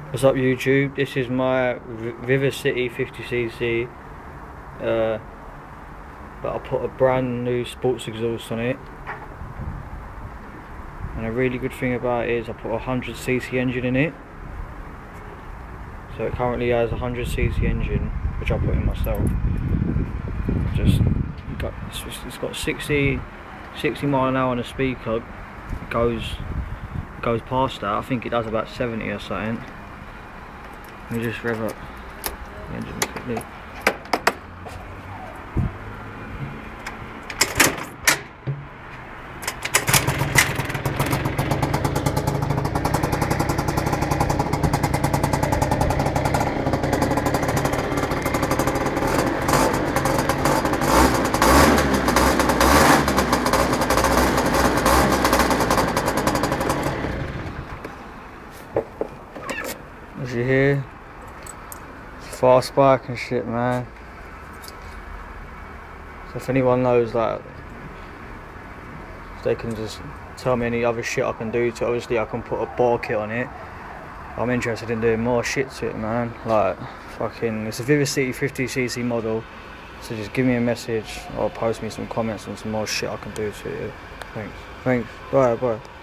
What's up YouTube? This is my VivaCity 50cc, but I put a brand new sports exhaust on it, and a really good thing about it is I put a 100cc engine in it. So it currently has a 100cc engine, which I put in myself. It's got 60 mile an hour on the speaker. It goes past that. I think it does about 70 or something. Let me just rev up the engine quickly. As you hear, fast bike and shit, man. So if anyone knows, like, if they can just tell me any other shit I can do to it. Obviously I can put a bar kit on it. I'm interested in doing more shit to it, man. Like, fucking, it's a VivaCity 50cc model. So just give me a message or post me some comments on some more shit I can do to it. Thanks. Bye.